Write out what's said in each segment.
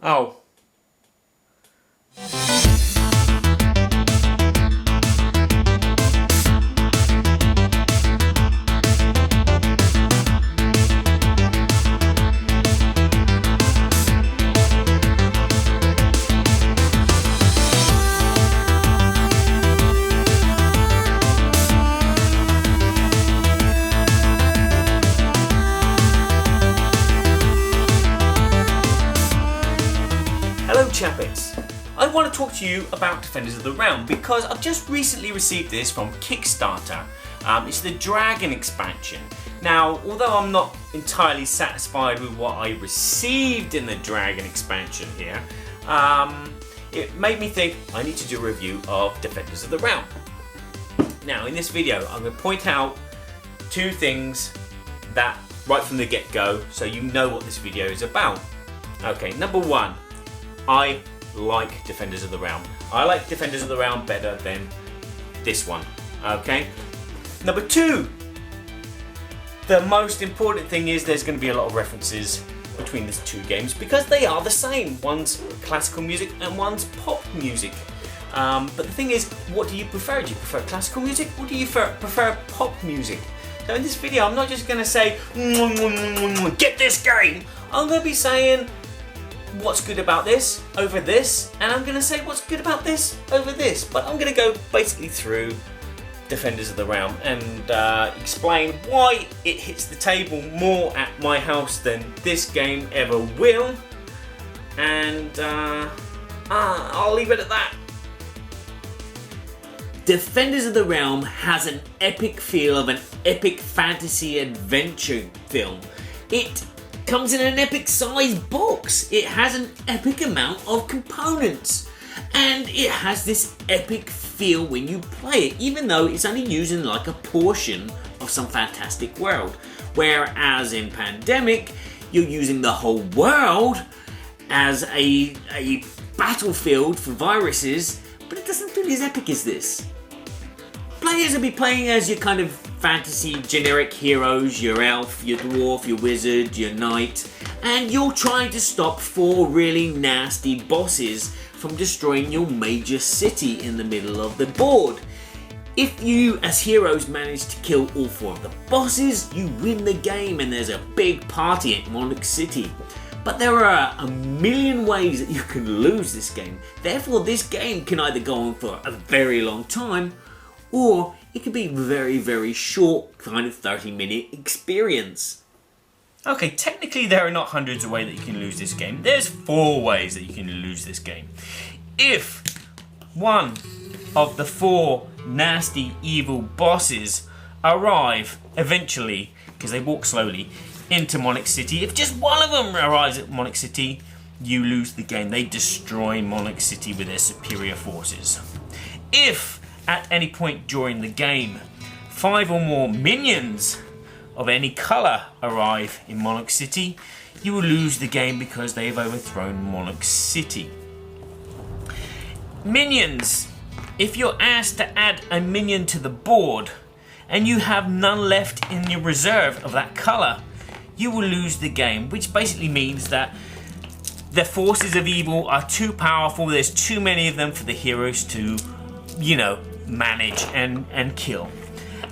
Oh. Hello Chappets, I want to talk to you about Defenders of the Realm because I've just recently received this from Kickstarter. It's the Dragon expansion. Now, although I'm not entirely satisfied with what I received in the Dragon expansion here, it made me think I need to do a review of Defenders of the Realm. Now, in this video, I'm going to point out two things that right from the get-go, so you know what this video is about. Okay, number one. I like Defenders of the Realm. I like Defenders of the Realm better than this one, okay? Number two, the most important thing is there's going to be a lot of references between these two games because they are the same. One's classical music and one's pop music. But the thing is, what do you prefer? Do you prefer classical music or do you prefer pop music? So in this video, I'm not just going to say, get this game. I'm going to be saying, what's good about this over this, and I'm going to say what's good about this over this, but I'm going to go basically through Defenders of the Realm and explain why it hits the table more at my house than this game ever will, and I'll leave it at that. Defenders of the Realm has an epic feel of an epic fantasy adventure film. It comes in an epic size box. It has an epic amount of components and it has this epic feel when you play it, even though it's only using like a portion of some fantastic world. Whereas in Pandemic, you're using the whole world as a battlefield for viruses, but it doesn't feel as epic as this. Players will be playing as your kind of fantasy generic heroes, your elf, your dwarf, your wizard, your knight, and you're trying to stop 4 really nasty bosses from destroying your major city in the middle of the board. If you as heroes manage to kill all 4 of the bosses, you win the game and there's a big party at Monarch City. But there are a million ways that you can lose this game. Therefore, this game can either go on for a very long time, or it could be very, very short, kind of 30-minute experience. Okay, technically there are not hundreds of ways that you can lose this game. There's 4 ways that you can lose this game. If one of the 4 nasty, evil bosses arrive eventually, because they walk slowly, into Monarch City, if just one of them arrives at Monarch City, you lose the game. They destroy Monarch City with their superior forces. If at any point during the game 5 or more minions of any colour arrive in Monarch City, you will lose the game because they have overthrown Monarch City. Minions. If you're asked to add a minion to the board and you have none left in your reserve of that colour, you will lose the game, which basically means that the forces of evil are too powerful, there's too many of them for the heroes to, manage and kill.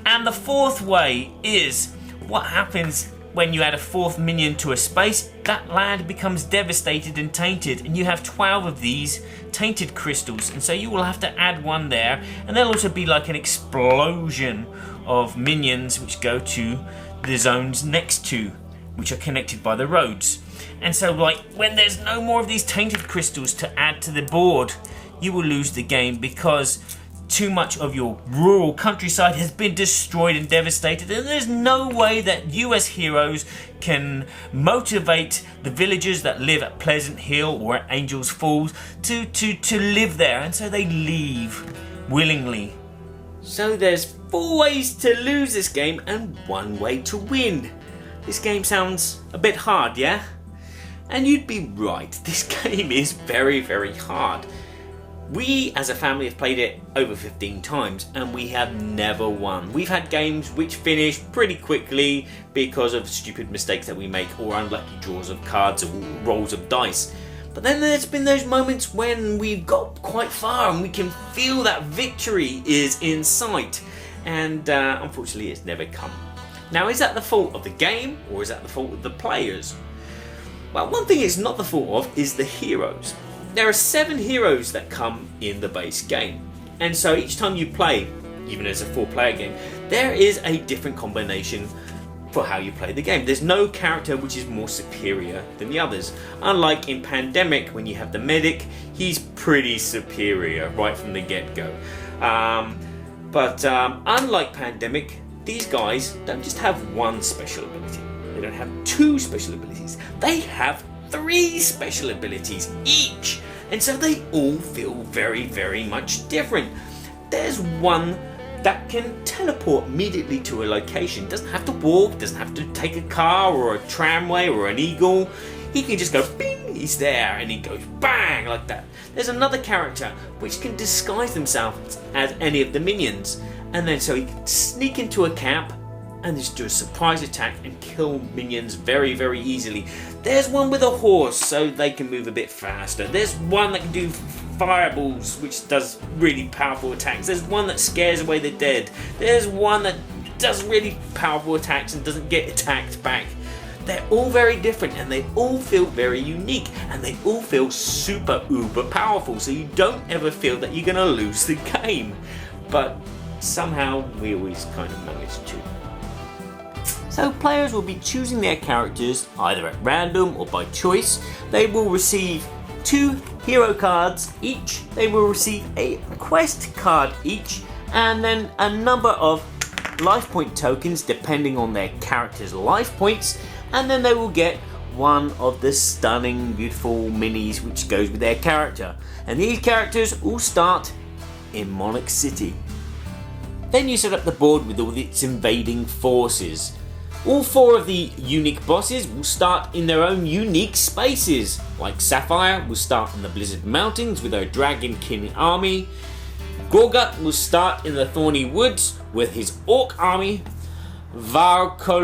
And the 4th way is what happens when you add a 4th minion to a space. That land becomes devastated and tainted, and you have 12 of these tainted crystals, and so you will have to add one there, and there'll also be like an explosion of minions which go to the zones next to, which are connected by the roads. And so when there's no more of these tainted crystals to add to the board, you will lose the game because too much of your rural countryside has been destroyed and devastated, and there's no way that you as heroes can motivate the villagers that live at Pleasant Hill or at Angel's Falls to live there, and so they leave willingly. So there's 4 ways to lose this game and 1 way to win. This game sounds a bit hard, yeah? And you'd be right, this game is very, very hard. We as a family have played it over 15 times and we have never won. We've had games which finish pretty quickly because of stupid mistakes that we make or unlucky draws of cards or rolls of dice. But then there's been those moments when we've got quite far and we can feel that victory is in sight. And unfortunately it's never come. Now, is that the fault of the game or is that the fault of the players? Well, one thing it's not the fault of is the heroes. There are 7 heroes that come in the base game, and so each time you play, even as a 4-player game, there is a different combination for how you play the game. There's no character which is more superior than the others. Unlike in Pandemic, when you have the medic, he's pretty superior right from the get-go. But unlike Pandemic, these guys don't just have one special ability. They don't have 2 special abilities. They have 3 special abilities each, and so they all feel very, very much different. There's one that can teleport immediately to a location. Doesn't have to walk, doesn't have to take a car or a tramway or an eagle. He can just go bing, he's there, and he goes bang like that. There's another character which can disguise themselves as any of the minions, and then so he can sneak into a camp and just do a surprise attack and kill minions very, very easily. There's one with a horse, so they can move a bit faster. There's one that can do fireballs, which does really powerful attacks. There's one that scares away the dead. There's one that does really powerful attacks and doesn't get attacked back. They're all very different and they all feel very unique and they all feel super uber powerful, so you don't ever feel that you're gonna lose the game. But somehow we always kind of manage to. So players will be choosing their characters either at random or by choice. They will receive 2 hero cards each, they will receive a quest card each, and then a number of life point tokens depending on their character's life points, and then they will get one of the stunning, beautiful minis which goes with their character. And these characters all start in Monarch City. Then you set up the board with all its invading forces. All 4 of the unique bosses will start in their own unique spaces. Like Sapphire will start in the Blizzard Mountains with her Dragonkin army. Gorgut will start in the Thorny Woods with his Orc army. Varkolala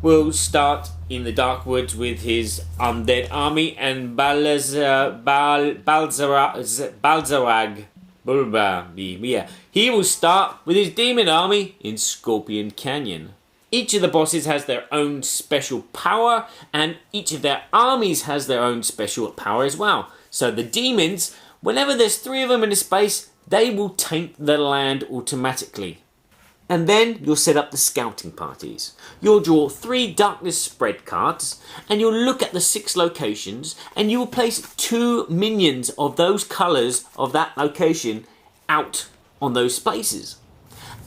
will start in the Dark Woods with his Undead army, and Balzarag, he will start with his Demon army in Scorpion Canyon. Each of the bosses has their own special power, and each of their armies has their own special power as well. So the demons, whenever there's 3 of them in a space, they will taint the land automatically. And then you'll set up the scouting parties. You'll draw 3 darkness spread cards, and you'll look at the 6 locations, and you will place 2 minions of those colours of that location out on those spaces.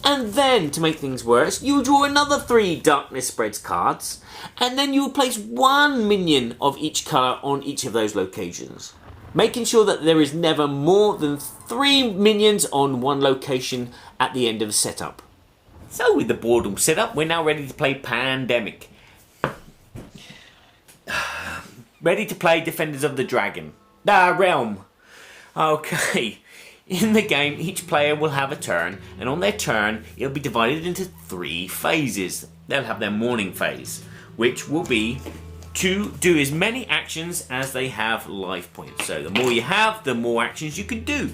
And then, to make things worse, you'll draw another 3 darkness spreads cards, and then you'll place 1 minion of each colour on each of those locations, making sure that there is never more than 3 minions on one location at the end of the setup. So with the board all set up, we're now ready to play Pandemic. Ready to play Defenders of the Dragon. Realm. Okay. In the game, each player will have a turn, and on their turn, it'll be divided into 3 phases. They'll have their morning phase, which will be to do as many actions as they have life points. So the more you have, the more actions you can do.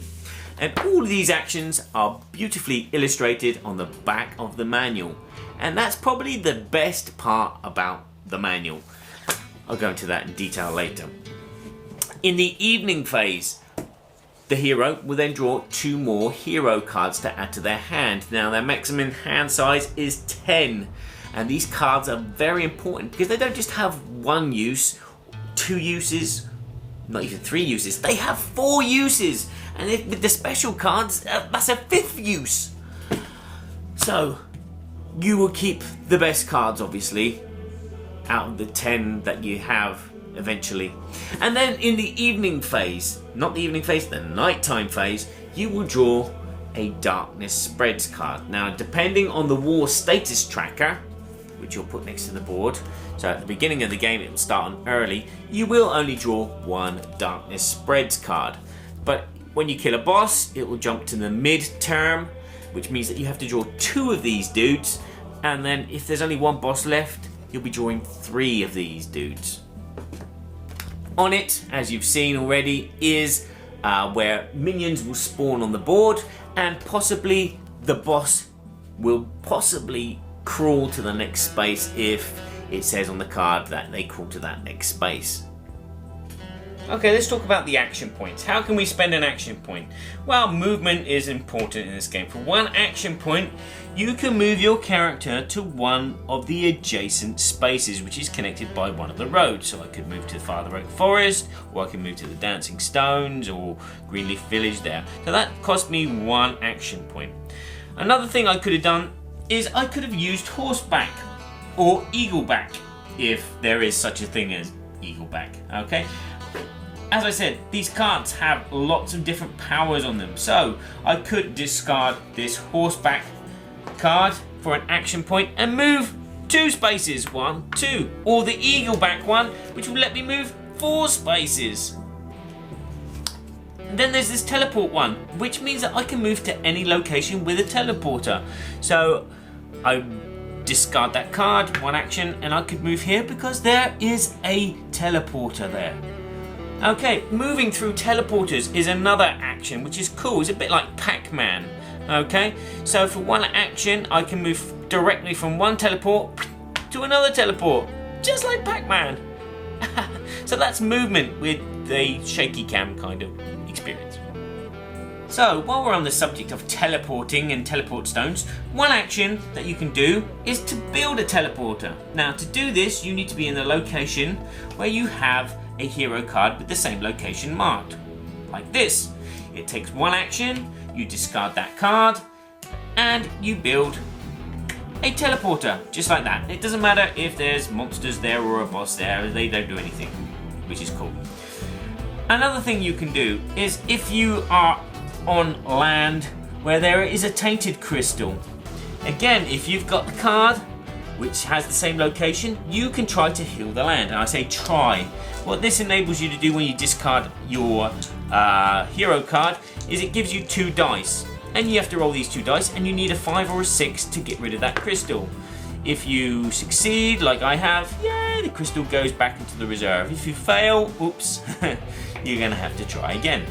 And all of these actions are beautifully illustrated on the back of the manual. And that's probably the best part about the manual. I'll go into that in detail later. In the evening phase, the hero will then draw 2 more hero cards to add to their hand. Now their maximum hand size is 10. And these cards are very important because they don't just have 1 use, 2 uses, not even 3 uses. They have 4 uses. And with the special cards, that's a 5th use. So, you will keep the best cards, obviously, out of the 10 that you have eventually. And then in the evening phase, not the evening phase, the nighttime phase, you will draw a Darkness Spreads card. Now, depending on the war status tracker, which you'll put next to the board. So at the beginning of the game, it will start on early. You will only draw one Darkness Spreads card. But when you kill a boss, it will jump to the mid-term, which means that you have to draw 2 of these dudes. And then if there's only one boss left, you'll be drawing 3 of these dudes. On it, as you've seen already, is where minions will spawn on the board, and possibly the boss will possibly crawl to the next space if it says on the card that they crawl to that next space. Okay, let's talk about the action points. How can we spend an action point? Well, movement is important in this game. For 1 action point, you can move your character to one of the adjacent spaces, which is connected by one of the roads. So I could move to the Father Oak Forest, or I can move to the Dancing Stones, or Greenleaf Village there. So that cost me 1 action point. Another thing I could have done is I could have used horseback or eagleback, if there is such a thing as eagleback, okay? As I said, these cards have lots of different powers on them, so I could discard this horseback card for an action point and move 2 spaces, 1, 2, or the eagleback one, which will let me move 4 spaces. And then there's this teleport one, which means that I can move to any location with a teleporter. So I discard that card, 1 action, and I could move here because there is a teleporter there. Okay, moving through teleporters is another action, which is cool. It's a bit like Pac-Man. Okay, so for 1 action, I can move directly from one teleport to another teleport, just like Pac-Man. So that's movement with the shaky cam kind of experience. So while we're on the subject of teleporting and teleport stones, 1 action that you can do is to build a teleporter. Now to do this, you need to be in the location where you have a hero card with the same location marked, like this. It takes 1 action, you discard that card, and you build a teleporter, just like that. It doesn't matter if there's monsters there or a boss there, they don't do anything, which is cool. Another thing you can do is if you are on land where there is a Tainted Crystal. Again, if you've got the card which has the same location, you can try to heal the land. And I say try. What this enables you to do when you discard your hero card is it gives you 2 dice. And you have to roll these 2 dice, and you need a 5 or a 6 to get rid of that crystal. If you succeed, like I have, yay, the crystal goes back into the reserve. If you fail, oops, you're gonna have to try again.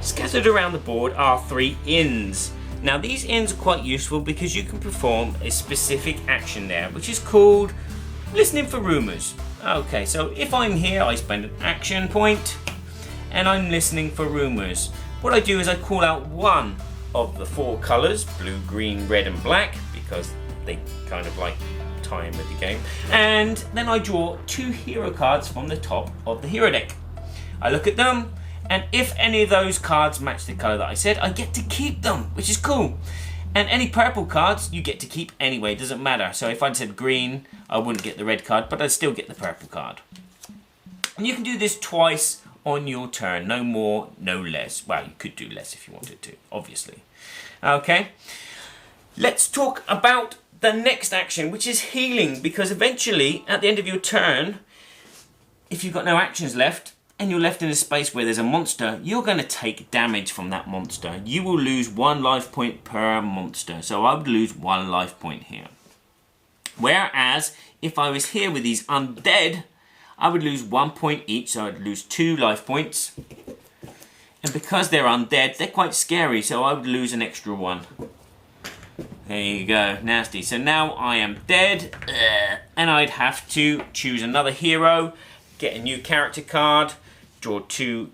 Scattered around the board are 3 inns. Now these inns are quite useful because you can perform a specific action there, which is called listening for rumours. Okay, so if I'm here, I spend an action point and I'm listening for rumours. What I do is I call out one of the 4 colours, blue, green, red and black, because they kind of like tie in with the game. And then I draw 2 hero cards from the top of the hero deck. I look at them, and if any of those cards match the colour that I said, I get to keep them, which is cool. And any purple cards you get to keep anyway, it doesn't matter. So if I'd said green, I wouldn't get the red card, but I'd still get the purple card. And you can do this twice on your turn, no more, no less. Well, you could do less if you wanted to, obviously. Okay, let's talk about the next action, which is healing, because eventually, at the end of your turn, if you've got no actions left, and you're left in a space where there's a monster, you're going to take damage from that monster. You will lose 1 life point per monster, so I would lose 1 life point here. Whereas, if I was here with these undead, I would lose 1 point each, so I'd lose 2 life points. And because they're undead, they're quite scary, so I would lose an extra 1. There you go, nasty. So now I am dead, and I'd have to choose another hero, get a new character card, draw 2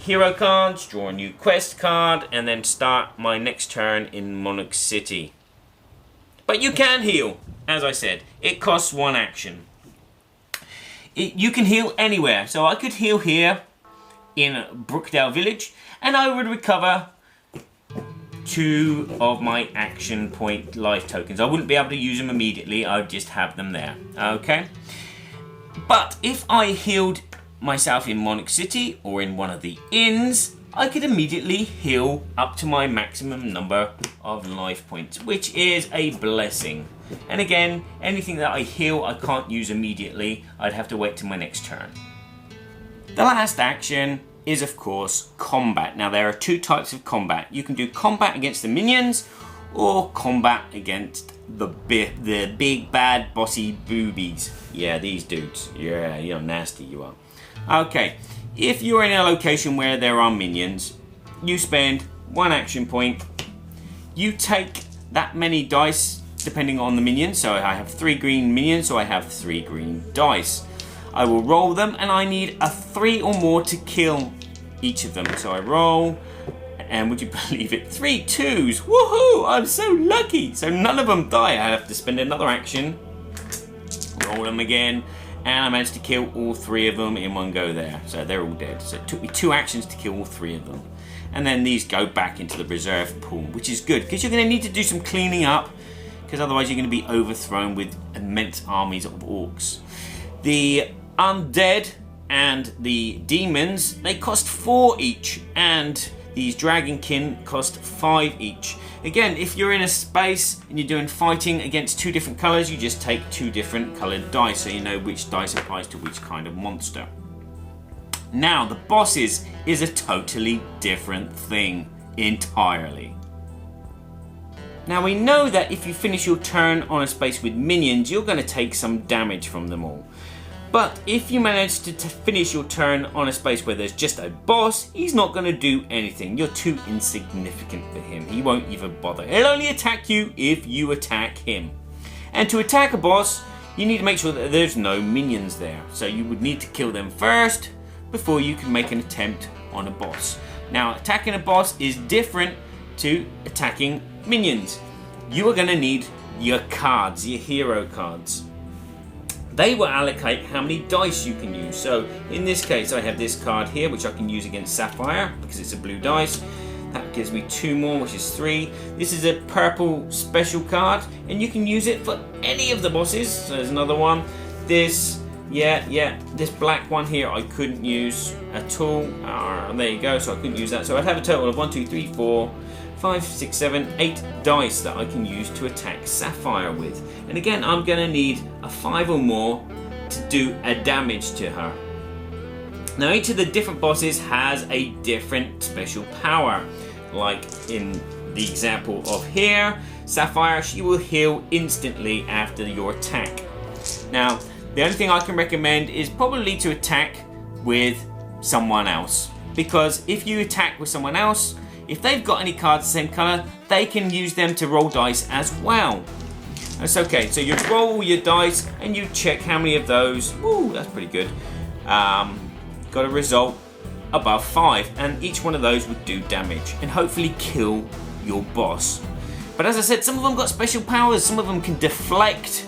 hero cards, draw a new quest card, and then start my next turn in Monarch City. But you can heal, as I said. It costs 1 action. You can heal anywhere, so I could heal here in Brookdale Village, and I would recover 2 of my action point life tokens. I wouldn't be able to use them immediately, I would just have them there, okay? But if I healed myself in Monarch City or in one of the inns, I could immediately heal up to my maximum number of life points, which is a blessing. And again, anything that I heal I can't use immediately. I'd have to wait till my next turn. The last action is of course combat. Now there are two types of combat. You can do combat against the minions or combat against the big bad bossy boobies. Yeah, these dudes. Yeah, you're nasty, you are. Okay, if you're in a location where there are minions, you spend 1 action point. You take that many dice depending on the minion. So I have 3 green minions, so I have 3 green dice. I will roll them and I need a 3 or more to kill each of them. So I roll, and would you believe it, 3 2s. Woohoo! I'm so lucky. So none of them die. I have to spend another action, roll them again, and I managed to kill all 3 of them in one go there. So they're all dead. So it took me 2 actions to kill all 3 of them. And then these go back into the reserve pool, which is good because you're going to need to do some cleaning up, because otherwise you're going to be overthrown with immense armies of orcs. The undead and the demons, they cost 4 each, and these dragonkin cost 5 each. Again, if you're in a space and you're doing fighting against 2 different colours, you just take 2 different coloured dice so you know which dice applies to which kind of monster. Now, the bosses is a totally different thing entirely. Now, we know that if you finish your turn on a space with minions, you're going to take some damage from them all. But if you manage to finish your turn on a space where there's just a boss, he's not going to do anything. You're too insignificant for him. He won't even bother. He'll only attack you if you attack him. And to attack a boss, you need to make sure that there's no minions there. So you would need to kill them first before you can make an attempt on a boss. Now, attacking a boss is different to attacking minions. You are going to need your cards, your hero cards. They will allocate how many dice you can use. So in this case, I have this card here, which I can use against Sapphire because it's a blue dice. That gives me 2 more, which is 3. This is a purple special card, and you can use it for any of the bosses. So there's another one. This, this black one here I couldn't use at all. There you go, so I couldn't use that. So I'd have a total of 1, 2, 3, 4, 5, 6, 7, 8 dice that I can use to attack Sapphire with. And again, I'm going to need a 5 or more to do a damage to her. Now, each of the different bosses has a different special power. Like in the example of here, Sapphire, she will heal instantly after your attack. Now, the only thing I can recommend is probably to attack with someone else. Because if you attack with someone else, if they've got any cards the same colour, they can use them to roll dice as well. That's okay, so you roll your dice and you check how many of those, ooh, that's pretty good, got a result above 5, and each one of those would do damage and hopefully kill your boss. But as I said, some of them got special powers. Some of them can deflect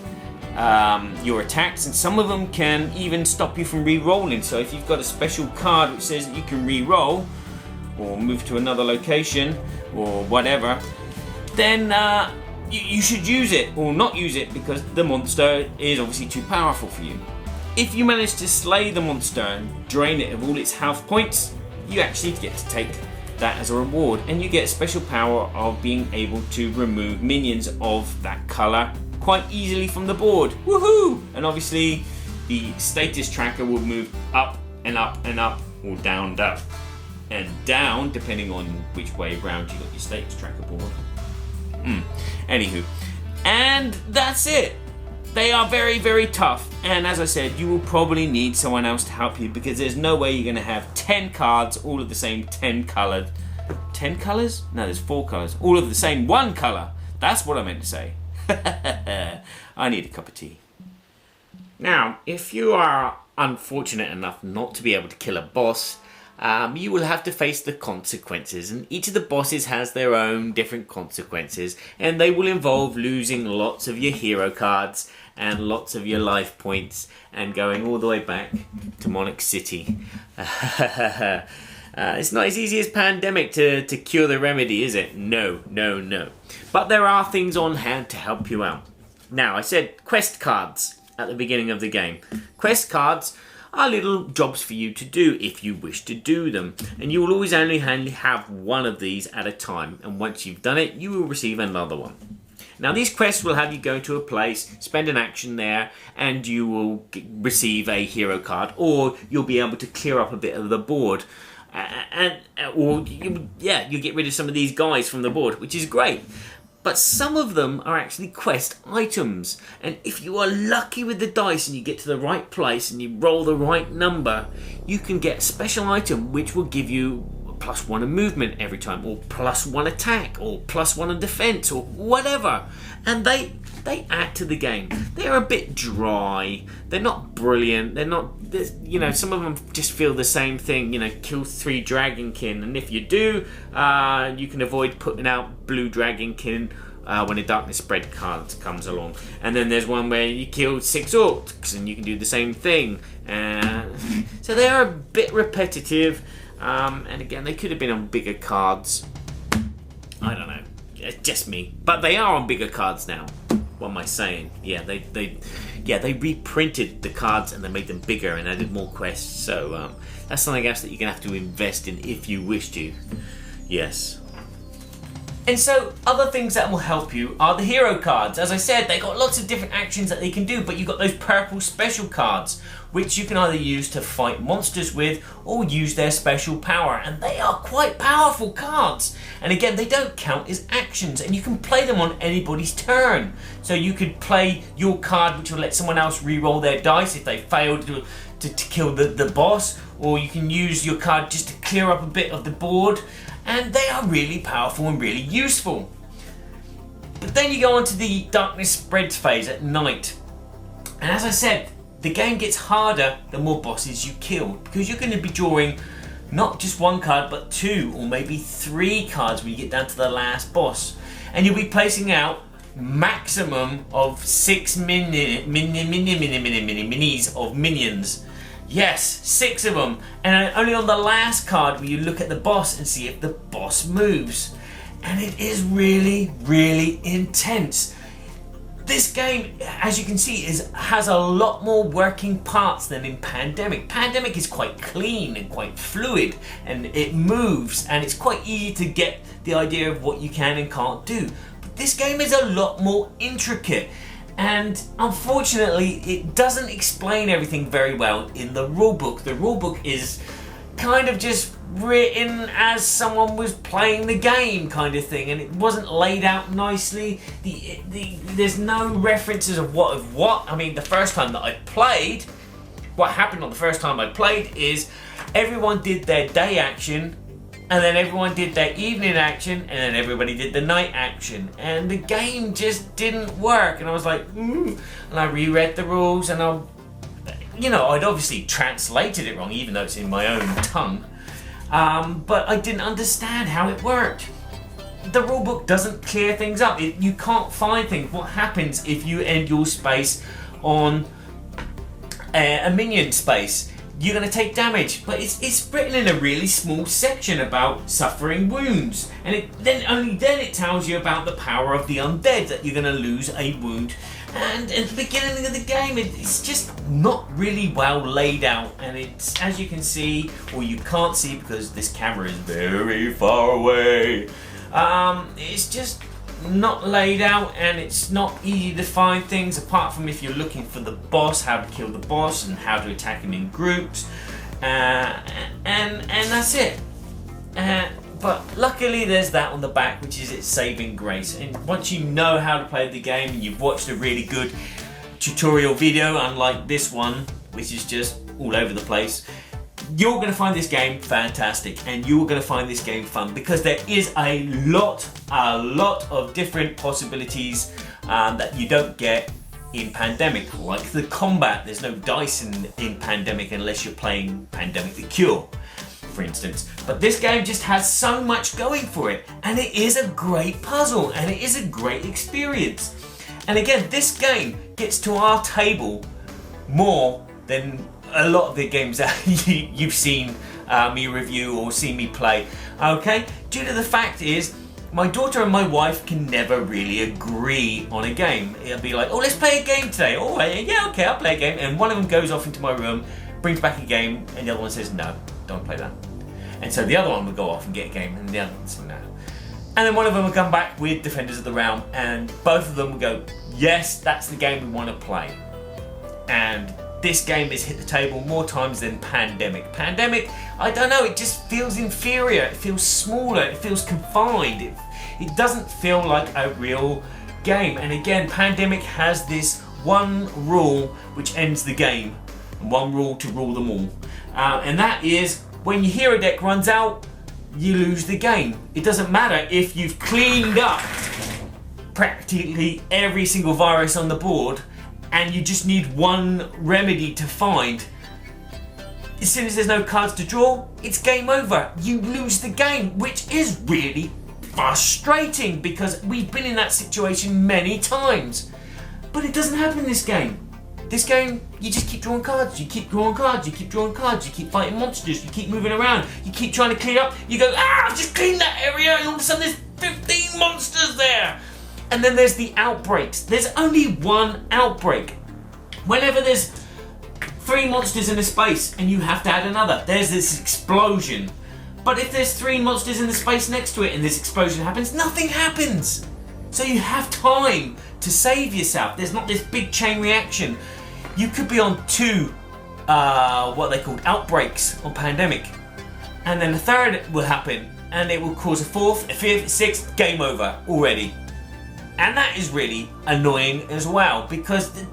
your attacks, and some of them can even stop you from re-rolling. So if you've got a special card which says that you can re-roll or move to another location or whatever, then you should use it or not use it, because the monster is obviously too powerful for you. If you manage to slay the monster and drain it of all its health points, you actually get to take that as a reward, and you get a special power of being able to remove minions of that colour quite easily from the board. Woohoo! And obviously the status tracker will move up and up and up, or down, up and down, depending on which way around you got your status tracker board. Anywho, and that's it. They are very, very tough, and as I said, you will probably need someone else to help you, because there's no way you're going to have 10 cards, all of the same 10 coloured. 10 colours? No, there's 4 colours. All of the same 1 colour. That's what I meant to say. I need a cup of tea. Now, if you are unfortunate enough not to be able to kill a boss, you will have to face the consequences, and each of the bosses has their own different consequences, and they will involve losing lots of your hero cards and lots of your life points and going all the way back to Monarch City. It's not as easy as Pandemic to cure the remedy, is it? No. But there are things on hand to help you out. Now, I said quest cards at the beginning of the game. Quest cards are little jobs for you to do if you wish to do them, and you will always only have one of these at a time, and once you've done it, you will receive another one. Now these quests will have you go to a place, spend an action there, and you will receive a hero card, or you'll be able to clear up a bit of the board. Or you get rid of some of these guys from the board, which is great. But some of them are actually quest items, and if you are lucky with the dice and you get to the right place and you roll the right number, you can get a special item which will give you +1 in movement every time, or +1 attack, or +1 in defense, or whatever. And they add to the game. They're a bit dry. They're not brilliant. They're not, some of them just feel the same thing. Kill 3 dragonkin, and if you do, you can avoid putting out blue dragonkin when a darkness spread card comes along. And then there's one where you kill 6 orcs, and you can do the same thing. So they are a bit repetitive. And again, they could have been on bigger cards. I don't know. It's just me. But they are on bigger cards now. What am I saying? Yeah, they reprinted the cards and they made them bigger and added more quests. So that's something else that you're going to have to invest in if you wish to. Yes. And so, other things that will help you are the hero cards. As I said, they got lots of different actions that they can do, but you've got those purple special cards, which you can either use to fight monsters with, or use their special power. And they are quite powerful cards. And again, they don't count as actions, and you can play them on anybody's turn. So you could play your card, which will let someone else re-roll their dice if they failed to kill the boss, or you can use your card just to clear up a bit of the board. And they are really powerful and really useful. But then you go on to the darkness spreads phase at night. And as I said, the game gets harder the more bosses you kill, because you're going to be drawing not just 1 card, but 2 or maybe 3 cards when you get down to the last boss. And you'll be placing out maximum of 6 minis of minions. Yes, 6 of them, and only on the last card will you look at the boss and see if the boss moves. And it is really, really intense. This game, as you can see, has a lot more working parts than in Pandemic. Pandemic is quite clean and quite fluid, and it moves, and it's quite easy to get the idea of what you can and can't do. But this game is a lot more intricate. And unfortunately, it doesn't explain everything very well in the rulebook. The rulebook is kind of just written as someone was playing the game kind of thing, and it wasn't laid out nicely. There's no references of what. I mean, the first time that I played, what happened on the first time I played is everyone did their day action, and then everyone did their evening action, and then everybody did the night action. And the game just didn't work. And I was like, and I reread the rules, and I'd obviously translated it wrong, even though it's in my own tongue. But I didn't understand how it worked. The rulebook doesn't clear things up. You can't find things. What happens if you end your space on a minion space? You're going to take damage, but it's written in a really small section about suffering wounds, and only then it tells you about the power of the undead, that you're going to lose a wound. And at the beginning of the game, it's just not really well laid out, and it's, as you can see, or you can't see because this camera is very far away, it's just not laid out, and it's not easy to find things apart from if you're looking for the boss, how to kill the boss and how to attack him in groups, and that's it. But luckily there's that on the back, which is its saving grace. And once you know how to play the game and you've watched a really good tutorial video, unlike this one, which is just all over the place, you're going to find this game fantastic, and you're going to find this game fun, because there is a lot of different possibilities that you don't get in Pandemic, like the combat. There's no dice in Pandemic unless you're playing Pandemic the Cure, for instance. But this game just has so much going for it, and it is a great puzzle, and it is a great experience. And again, this game gets to our table more than a lot of the games that you've seen me review or seen me play, okay? Due to the fact is, my daughter and my wife can never really agree on a game. It'll be like, oh, let's play a game today. Oh, yeah, okay, I'll play a game. And one of them goes off into my room, brings back a game, and the other one says, no, don't play that. And so the other one would go off and get a game, and the other one says, no. And then one of them will come back with Defenders of the Realm, and both of them will go, yes, that's the game we want to play. And this game has hit the table more times than Pandemic. Pandemic, I don't know, it just feels inferior, it feels smaller, it feels confined, it doesn't feel like a real game. And again, Pandemic has this one rule which ends the game, and one rule to rule them all. And that is, when your hero deck runs out, you lose the game. It doesn't matter if you've cleaned up practically every single virus on the board and you just need one remedy to find. As soon as there's no cards to draw, it's game over. You lose the game, which is really frustrating because we've been in that situation many times. But it doesn't happen in this game. This game, you just keep drawing cards, you keep drawing cards, you keep drawing cards, you keep fighting monsters, you keep moving around, you keep trying to clear up, you go, I've just cleaned that area, and all of a sudden there's 15 monsters there. And then there's the outbreaks. There's only one outbreak. Whenever there's 3 monsters in a space and you have to add another, there's this explosion. But if there's 3 monsters in the space next to it and this explosion happens, nothing happens. So you have time to save yourself. There's not this big chain reaction. You could be on 2, what they called outbreaks on Pandemic, and then a third will happen, and it will cause a 4th, a 5th, a 6th, game over already. And that is really annoying as well, because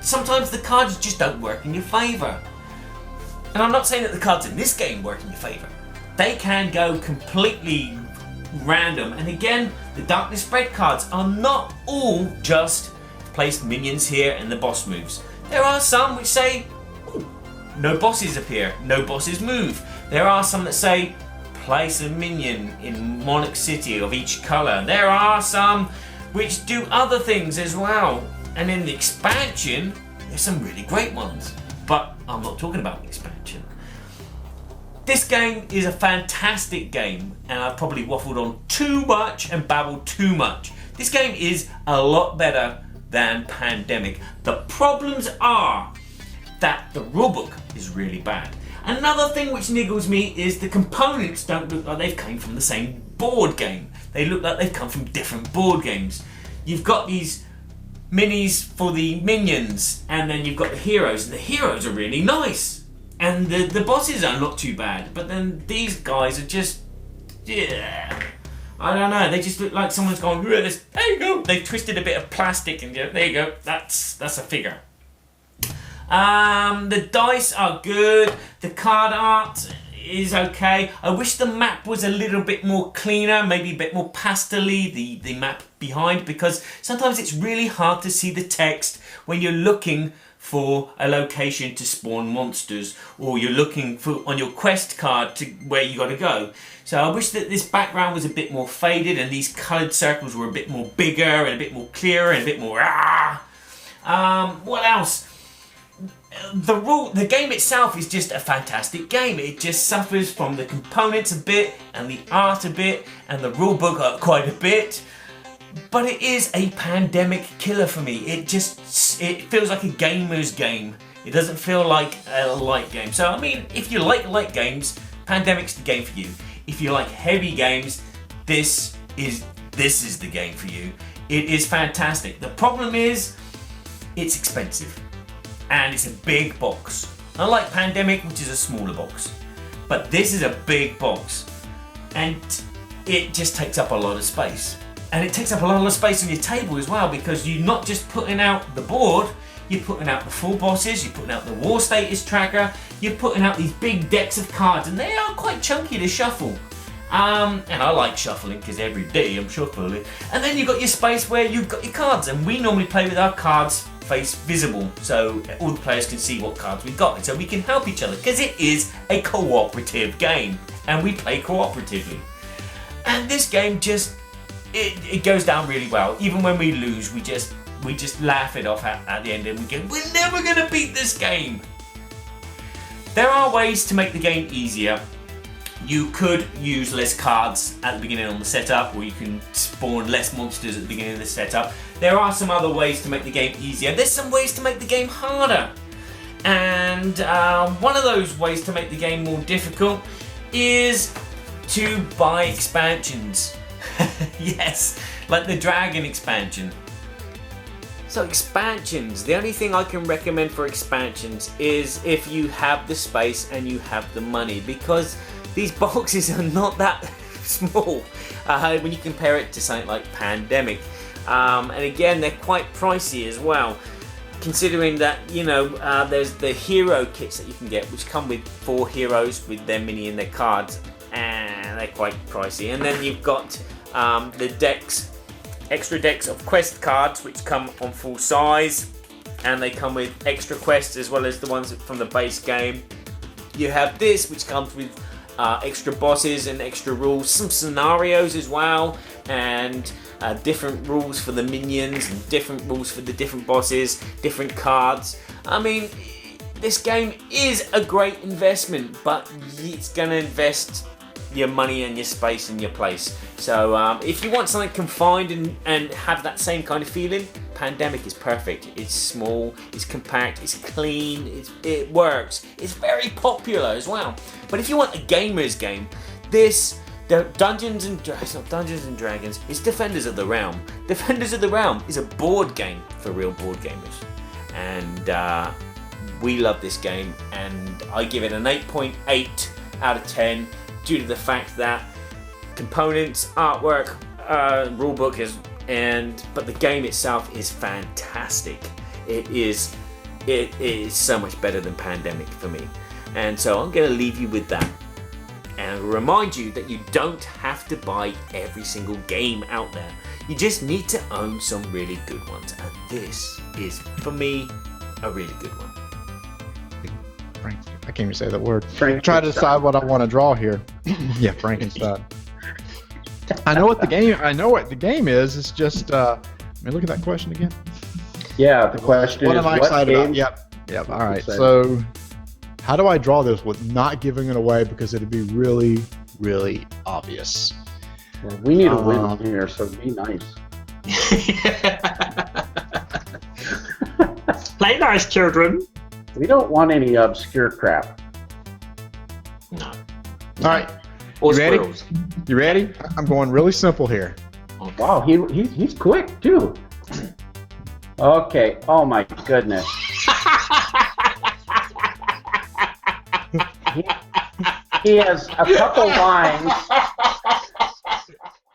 sometimes the cards just don't work in your favour. And I'm not saying that the cards in this game work in your favour. They can go completely random. And again, the Darkness Spread cards are not all just place minions here and the boss moves. There are some which say, ooh, no bosses appear, no bosses move. There are some that say, place a minion in Monarch City of each colour. There are some which do other things as well. And in the expansion, there's some really great ones. But I'm not talking about the expansion. This game is a fantastic game, and I've probably waffled on too much and babbled too much. This game is a lot better than Pandemic. The problems are that the rulebook is really bad. Another thing which niggles me is the components don't look like they've come from the same board game. They look like they've come from different board games. You've got these minis for the minions, and then you've got the heroes, and the heroes are really nice. And the bosses are not too bad, but then these guys are just, yeah, I don't know, they just look like someone's gone, there you go, they've twisted a bit of plastic and there you go, that's a figure. The dice are good, the card art is okay. I wish the map was a little bit more cleaner, maybe a bit more pastel-y, the map behind, because sometimes it's really hard to see the text when you're looking for a location to spawn monsters, or you're looking for on your quest card to where you got to go. So I wish that this background was a bit more faded and these coloured circles were a bit more bigger and a bit more clearer and a bit more what else? The game itself is just a fantastic game. It just suffers from the components a bit and the art a bit and the rulebook quite a bit. But it is a Pandemic killer for me. It feels like a gamer's game. It doesn't feel like a light game. So I mean, if you like light games, Pandemic's the game for you. If you like heavy games, this is the game for you. It is fantastic. The problem is, it's expensive. And it's a big box. Unlike Pandemic, which is a smaller box. But this is a big box. And it just takes up a lot of space. And it takes up a lot of space on your table as well, because you're not just putting out the board, you're putting out the full bosses, you're putting out the war status tracker, you're putting out these big decks of cards, and they are quite chunky to shuffle. And I like shuffling because every day I'm shuffling. And then you've got your space where you've got your cards, and we normally play with our cards face visible, so all the players can see what cards we've got, and so we can help each other, because it is a cooperative game, and we play cooperatively. And this game just, it goes down really well. Even when we lose, we just laugh it off at the end, and we go, we're never gonna beat this game. There are ways to make the game easier. You could use less cards at the beginning on the setup, or you can spawn less monsters at the beginning of the setup. There are some other ways to make the game easier. There's some ways to make the game harder. And one of those ways to make the game more difficult is to buy expansions. Yes, like the dragon expansion. So expansions, the only thing I can recommend for expansions is if you have the space and you have the money, because these boxes are not that small when you compare it to something like Pandemic. And again, they're quite pricey as well, considering that, you know, there's the hero kits that you can get, which come with 4 heroes with their mini and their cards, and they're quite pricey. And then you've got the decks, extra decks of quest cards, which come on full size, and they come with extra quests as well as the ones from the base game. You have this, which comes with extra bosses and extra rules, some scenarios as well, and different rules for the minions, and different rules for the different bosses, different cards. I mean, this game is a great investment, but it's gonna invest your money and your space and your place. So if you want something confined and have that same kind of feeling, Pandemic is perfect. It's small, it's compact, it's clean, it works. It's very popular as well. But if you want a gamer's game, Dungeons and Dragons, it's Defenders of the Realm. Defenders of the Realm is a board game for real board gamers. And we love this game, and I give it an 8.8 out of 10 due to the fact that components, artwork, rulebook but the game itself is fantastic. It is so much better than Pandemic for me. And so I'm going to leave you with that. And I'll remind you that you don't have to buy every single game out there. You just need to own some really good ones. And this is, for me, a really good one. I can't even say that word. Try to decide what I want to draw here. Yeah, Frankenstein. I know what the game is. It's just. Let me look at that question again. Yeah, the question what is. What am I excited about? Yep. All right. So, how do I draw this with not giving it away, because it'd be really, really obvious? Well, we need a win here, so be nice. Play nice, children. We don't want any obscure crap. No. All right. Or You ready? squirrels. You ready? I'm going really simple here. Wow, he's quick too. Okay. Oh my goodness. he has a couple lines.